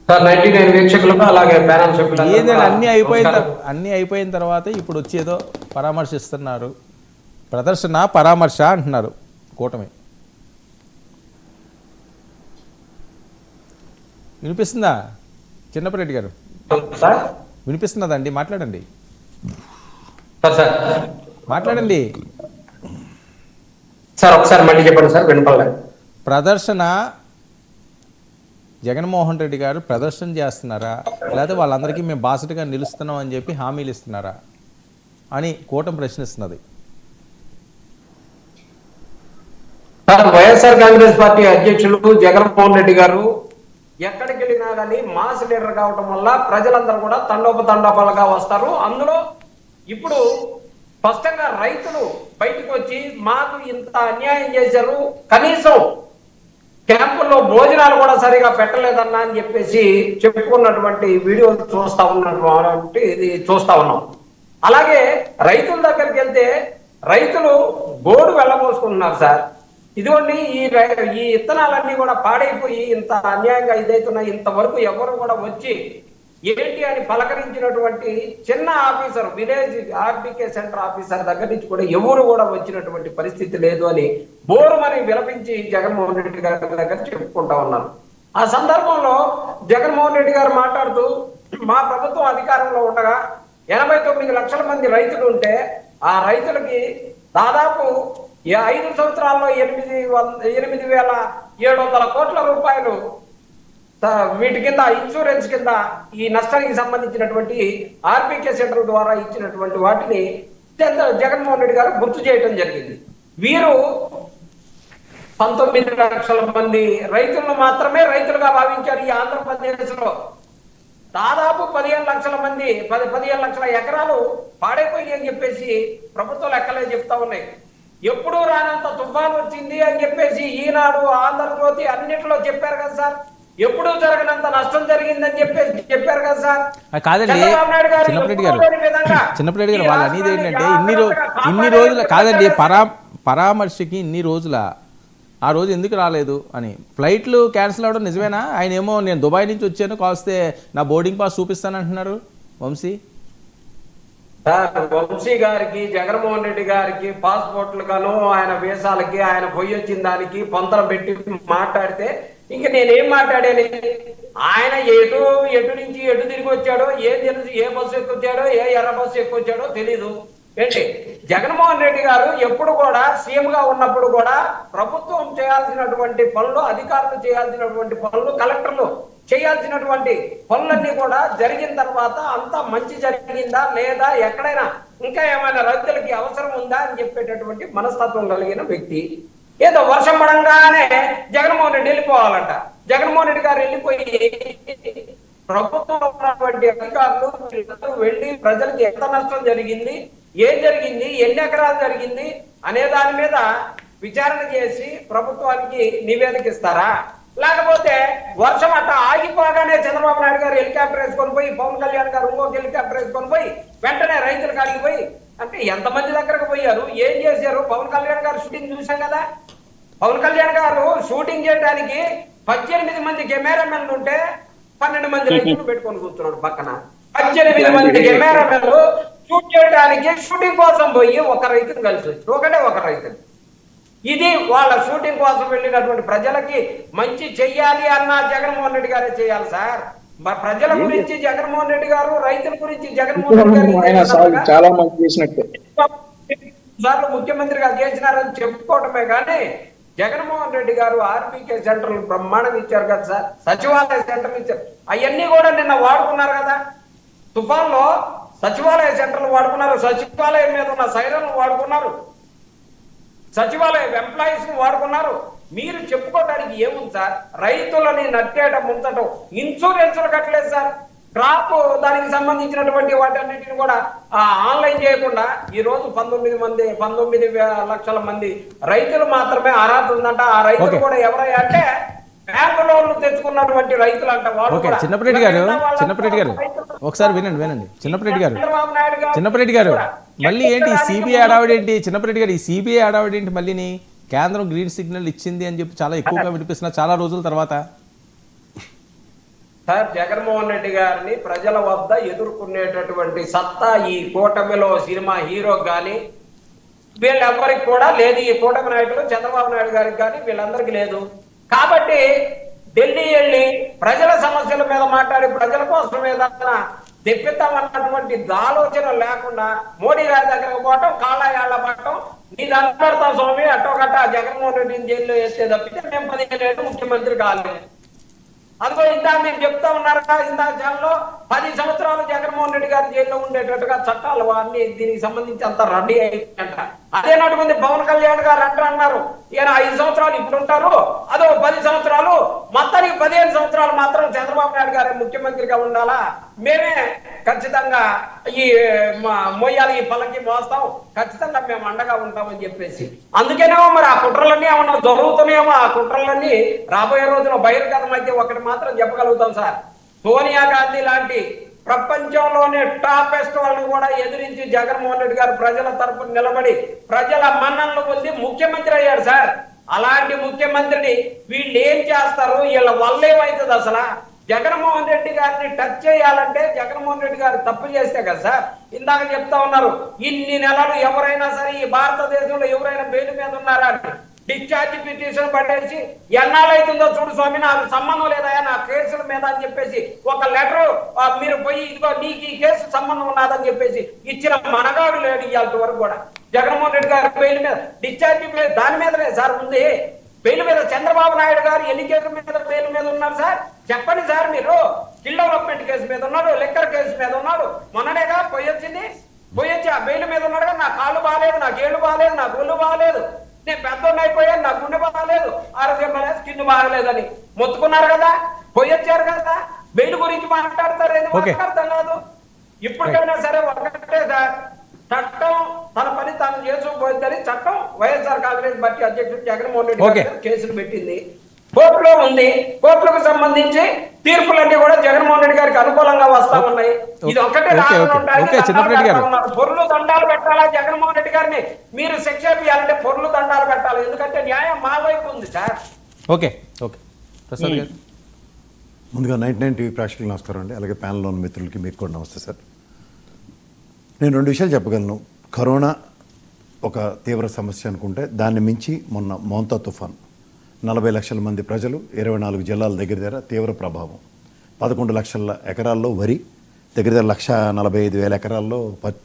Sir 99 వీక్షకులకు అలాగే panel సభ్యులకు ఏదైనా కూడా నమస్కారం. అన్నీ అయిపోయిన తర్వాత ఇప్పుడు వచ్చేదో పరామర్శిస్తున్నారు. ప్రదర్శన పరామర్శ అంటున్నారు కూటమి. వినిపిస్తుందా చిన్నపరెడ్డి గారు? సార్ వినిపిస్తున్నదండి, మాట్లాడండి సార్ మాట్లాడండి. సార్ ఒకసారి మళ్ళీ చెప్పండి సార్, వినపడలేదు. ప్రదర్శన జగన్మోహన్ రెడ్డి గారు ప్రదర్శన చేస్తున్నారా, లేకపోతే వాళ్ళందరికీ మేము బాసటగా నిలుస్తున్నాం అని చెప్పి హామీలు ఇస్తున్నారా అని కూటమి ప్రశ్నిస్తున్నది. సార్ వైఎస్ఆర్ కాంగ్రెస్ పార్టీ అధ్యక్షులు జగన్మోహన్ రెడ్డి గారు ఎక్కడికి వెళ్ళినా కానీ మాస్ లీడర్ కావటం వల్ల ప్రజలందరూ కూడా తండోపతండోపాలుగా వస్తారు. అందులో ఇప్పుడు స్పష్టంగా రైతులు బయటకు వచ్చి మాకు ఇంత అన్యాయం చేశారు, కనీసం క్యాంపుల్లో భోజనాలు కూడా సరిగా పెట్టలేదన్నా అని చెప్పేసి చెప్పుకున్నటువంటి వీడియో చూస్తా ఉన్నాం. అలాగే రైతుల దగ్గరికి వెళ్తే రైతులు గోడు వెళ్ళబోసుకుంటున్నారు సార్. ఇదిగోండి ఈ ఇత్తనాలన్నీ కూడా పాడైపోయి ఇంత అన్యాయంగా ఇదైతున్నాయి, ఇంతవరకు ఎవరు కూడా వచ్చి ఏంటి అని పలకరించినటువంటి చిన్న officer, village RBK centre officer దగ్గర నుంచి కూడా ఎవరు కూడా వచ్చినటువంటి పరిస్థితి లేదు అని బోరుమని విలపించి జగన్మోహన్ రెడ్డి గారి దగ్గర చెప్పుకుంటా ఉన్నారు. ఆ సందర్భంలో జగన్మోహన్ రెడ్డి గారు మాట్లాడుతూ, మా ప్రభుత్వం అధికారంలో ఉండగా 89 లక్షల మంది రైతులు ఉంటే ఆ రైతులకి దాదాపు 5 సంవత్సరాల్లో 8,700 కోట్ల రూపాయలు వీటి కింద ఇన్సూరెన్స్ కింద ఈ నష్టానికి సంబంధించినటువంటి ఆర్బీకే సెంటర్ ద్వారా ఇచ్చినటువంటి వాటిని జగన్మోహన్ రెడ్డి గారు గుర్తు చేయడం జరిగింది. వీరు 19 లక్షల మంది రైతులను మాత్రమే రైతులుగా భావించారు. ఈ ఆంధ్రప్రదేశ్ లో దాదాపు 15 లక్షల మంది 15 లక్షల ఎకరాలు పాడైపోయి అని చెప్పేసి ప్రభుత్వ లెక్కలే చెప్తా ఉన్నాయి. ఎప్పుడూ రానంత తుఫాన్ వచ్చింది అని చెప్పేసి ఈనాడు, ఆంధ్రజ్యోతి అన్నిటిలో చెప్పారు కదా సార్. ఎప్పుడు జరగనంత నష్టం జరిగిందని చెప్పేసి చెప్పారు కదా సార్. కాదండి చిన్నపరెడ్డి గారు వాళ్ళు అనేది ఏంటంటే ఇన్ని రోజుల కాదండి పరామర్శకి ఇన్ని రోజుల ఆ రోజు ఎందుకు రాలేదు అని. ఫ్లైట్లు క్యాన్సిల్ అవడం నిజమేనా? ఆయన ఏమో నేను దుబాయ్ నుంచి వచ్చాను, కాస్తే నా బోర్డింగ్ పాస్ చూపిస్తానంటున్నారు వంశీ. వంశీ గారికి, జగన్మోహన్ రెడ్డి గారికి పాస్పోర్ట్లు గాను ఆయన వీసాలకి ఆయన పోయి వచ్చిన దానికి పొంతలు పెట్టి మాట్లాడితే ఇంక నేనేం మాట్లాడాను? ఆయన ఎటు నుంచి ఎటు తిరిగి వచ్చాడో ఏం తెలుసు, ఏ బస్సు ఎక్కువచ్చాడో ఏ ఎర్ర బస్సు ఎక్కువచ్చాడో తెలీదు. ఏంటి జగన్మోహన్ రెడ్డి గారు ఎప్పుడు కూడా సీఎం గా ఉన్నప్పుడు కూడా ప్రభుత్వం చేయాల్సినటువంటి పనులు, అధికారులు చేయాల్సినటువంటి పనులు, కలెక్టర్లు చేయాల్సినటువంటి పనులన్నీ కూడా జరిగిన తర్వాత అంతా మంచి జరిగిందా లేదా, ఎక్కడైనా ఇంకా ఏమైనా రైతులకి అవసరం ఉందా అని చెప్పేటటువంటి మనస్తత్వం కలిగిన వ్యక్తి. ఏదో వర్షం పడంగానే జగన్మోహన్ రెడ్డి వెళ్ళిపోవాలంట. జగన్మోహన్ రెడ్డి గారు వెళ్ళిపోయి ప్రభుత్వంలో ఉన్నటువంటి అధికారులు వెళ్ళి ప్రజలకు ఎంత నష్టం జరిగింది, ఏం జరిగింది, ఎన్ని ఎకరాలు జరిగింది అనే దాని మీద విచారణ చేసి ప్రభుత్వానికి నివేదిక ఇస్తారా? లేకపోతే వర్షం అట్లా ఆగిపోగానే చంద్రబాబు నాయుడు గారు హెలికాప్టర్ వేసుకొని పోయి, పవన్ కళ్యాణ్ గారు ఇంకొక హెలికాప్టర్ వేసుకొని పోయి వెంటనే రైతులు కాడికి పోయి అంటే ఎంతమంది దగ్గరకు పోయారు, ఏం చేశారు? పవన్ కళ్యాణ్ గారు షూటింగ్ చూసాం కదా. పవన్ కళ్యాణ్ గారు షూటింగ్ చేయడానికి 18 మంది కెమెరామెన్లు ఉంటే 12 మంది రైతులు పెట్టుకొని కూర్చున్నాడు పక్కన. 18 మంది కెమెరామెన్లు షూట్ చేయడానికి షూటింగ్ కోసం పోయి ఒక రైతును కలిసి వచ్చి ఒక రైతు. ఇది వాళ్ళ షూటింగ్ కోసం వెళ్ళినటువంటి ప్రజలకి మంచి చెయ్యాలి అన్న జగన్మోహన్ రెడ్డి గారే చేయాలి సార్. ప్రజల గురించి జగన్మోహన్ రెడ్డి గారు, రైతుల గురించి జగన్మోహన్ రెడ్డి గారు చాలా మంచి చేసినట్టు సార్లు ముఖ్యమంత్రిగా చేసినారని చెప్పుకోవటమే కానీ జగన్మోహన్ రెడ్డి గారు ఆర్బీకే సెంటర్లు బ్రహ్మాండంగా ఇచ్చారు కదా సార్. సచివాలయ సెంటర్లు ఇచ్చారు, అవన్నీ కూడా నిన్న వాడుకున్నారు కదా. తుఫాన్ లో సచివాలయ సెంటర్లు వాడుకున్నారు, సచివాలయం మీద ఉన్న సైరన్లు వాడుకున్నారు, సచివాలయ ఎంప్లాయీస్ ని వాడుకున్నారు. మీరు చెప్పుకోవడానికి ఏముంది సార్? రైతులని నట్టేయడం, ముంచటం, ఇన్సూరెన్సులు కట్టలేదు సార్. క్రాప్ దానికి సంబంధించినటువంటి వాటన్నిటిని కూడా ఆన్లైన్ చేయకుండా ఈ రోజు 19 లక్షల మంది రైతులు మాత్రమే అర్హత ఉందంట. ఆ రైతులు కూడా ఎవరయ్యా అంటే బ్యాంకు లోన్లు తెచ్చుకున్నటువంటి రైతులు అంట. చిన్నపరెడ్డి గారు ఒకసారి వినండి. చిన్నపరెడ్డి గారు మళ్ళీ ఏంటి సిబిఐ అడావిడి ఏంటి? చిన్నపరెడ్డి గారు ఈ సిబిఐ అడావిడి ఏంటి? మళ్ళీని కేంద్రం గ్రీన్ సిగ్నల్ ఇచ్చింది అని చెప్పి చాలా ఎక్కువగా వినిపిస్తున్నా చాలా రోజుల తర్వాత. సార్ జగన్మోహన్ రెడ్డి గారిని ప్రజల వద్ద ఎదుర్కొనేటటువంటి సత్తా ఈ కూటమిలో సినిమా హీరోకి కానీ వీళ్ళెవ్వరికి కూడా లేదు. ఈ కూటమి నాయకులు చంద్రబాబు నాయుడు గారికి కానీ వీళ్ళందరికీ లేదు. కాబట్టి ఢిల్లీ వెళ్ళి ప్రజల సమస్యల మీద మాట్లాడి ప్రజల కోసం ఏదన్నా తెప్పిద్దామన్నటువంటి ఆలోచన లేకుండా మోడీ గారి దగ్గరకు పోవటం, కాళ్ళ పడటం, నీ దండతాం స్వామి అట్టో గట్ట జగన్మోహన్ రెడ్డిని జైల్లో వేస్తే తప్పితే మేము 15 ఏళ్ళు ముఖ్యమంత్రి కాలేదు. అదిగో ఇందాక మీరు చెప్తా ఉన్నారు కదా, ఇందాక జనంలో 10 సంవత్సరాలు జగన్మోహన్ రెడ్డి గారి జైల్లో ఉండేటట్టుగా చట్టాలు అన్ని దీనికి సంబంధించి అంత రెడీ అయ్యిందంట. అదే నడుకుంది పవన్ కళ్యాణ్ గారు అన్నారు ఈయన 5 సంవత్సరాలు ఇప్పుడు ఉంటారు, అదో 10 సంవత్సరాలు, మొత్తానికి 15 సంవత్సరాలు మాత్రం చంద్రబాబు నాయుడు గారు ముఖ్యమంత్రిగా ఉండాలా, మేమే ఖచ్చితంగా ఈ మొయ్యాలి ఈ పల్లకి మోస్తాం, ఖచ్చితంగా మేము అండగా ఉంటామని చెప్పేసి. అందుకేనేమో మరి ఆ కుట్రలన్నీ ఏమన్నా జరుగుతున్నాయేమో, ఆ కుట్రలన్నీ రాబోయే రోజున బహిర్గతం అయితే ఒకటి మాత్రం చెప్పగలుగుతాం సార్, సోనియా గాంధీ లాంటి ప్రపంచంలోనే టాపెస్ట్ వాళ్ళని కూడా ఎదిరించి జగన్మోహన్ రెడ్డి గారు ప్రజల తరపున నిలబడి ప్రజల మన్ననలు పొంది ముఖ్యమంత్రి అయ్యాడు సార్. అలాంటి ముఖ్యమంత్రిని వీళ్ళు ఏం చేస్తారు, వీళ్ళ వల్ల ఏమవుతుంది అసలు? జగన్మోహన్ రెడ్డి గారిని టచ్ చేయాలంటే జగన్మోహన్ రెడ్డి గారు తప్పు చేస్తే కదా సార్. ఇందాక చెప్తా ఉన్నారు ఇన్ని నెలలు ఎవరైనా సరే ఈ భారతదేశంలో ఎవరైనా బెయిల్ మీద ఉన్నారా అంటే డిశ్చార్జ్ పిటిషన్ పట్టేసి ఎన్నాళ్ళైతుందో చూడు స్వామి, నాకు సంబంధం లేదా నా కేసుల మీద అని చెప్పేసి ఒక లెటర్ మీరు పోయి ఇదిగో నీకు ఈ కేసు సంబంధం ఉన్నదని చెప్పేసి ఇచ్చిన మనగాడు లేడు ఇవాళ వరకు కూడా. జగన్మోహన్ రెడ్డి గారి బెయిల్ మీద డిశ్చార్జ్ దాని మీదనే సార్ ఉంది. బెయిల్ మీద చంద్రబాబు నాయుడు గారు ఎన్ని కేసుల మీద బెయిల్ మీద ఉన్నారు సార్ చెప్పండి సార్. మీరు స్కిల్ డెవలప్మెంట్ కేసు మీద ఉన్నాడు, లిక్కర్ కేసు మీద ఉన్నాడు, మొన్ననేగా పోయొచ్చి ఆ బెయిల్ మీద ఉన్నాడు. నా కాళ్ళు బాగాలేదు, నా గేళ్ళు బాగాలేదు, నా గొల్లు బాగాలేదు, నేను పెద్దోడిని అయిపోయాను, నా గుండె బాగాలేదు, ఆరోగ్యం బాగాలేదు, స్కిన్ బాగాలేదని మొత్తుకున్నారు కదా, పోయొచ్చారు కదా. బెయిల్ గురించి మాట్లాడతారు, అర్థం కాదు. ఇప్పటికైనా సరే ఒకటే సార్, చట్టం తన పని తాను చేసుకోబోతుందని చట్టం వైఎస్ఆర్ కాంగ్రెస్ పార్టీ అధ్యక్షుడు జగన్మోహన్ రెడ్డి గారు కేసులు పెట్టింది, కోర్టులో ఉంది. కోర్టులకు సంబంధించి తీర్పులన్నీ కూడా జగన్మోహన్ రెడ్డి గారికి అనుకూలంగా వస్తా ఉన్నాయి. ఇది ఒక్కటే పొర్లు దండాలు పెట్టాలా జగన్మోహన్ రెడ్డి గారిని, మీరు శిక్ష ఇవ్వాలంటే పొర్లు దండాలు పెట్టాలి, ఎందుకంటే న్యాయం మా వైపు ఉంది సార్. ఓకే ఓకే ప్రసాద్ గారు. ముందుగా 99 టీవీ ప్రేక్షకులకు నమస్కారం అండి, అలాగే ప్యానల్లో ఉన్న మిత్రులకి మీకు కూడా నమస్తే సార్. నేను 2 విషయాలు చెప్పగలను. కరోనా ఒక తీవ్ర సమస్య అనుకుంటే దాన్ని మించి మొన్న మోంతా తుఫాన్ 40 లక్షల మంది ప్రజలు 24 జిల్లాల దగ్గర తీవ్ర ప్రభావం, 11 లక్షల ఎకరాల్లో వరి, దగ్గర 1,45,000 ఎకరాల్లో పత్తి,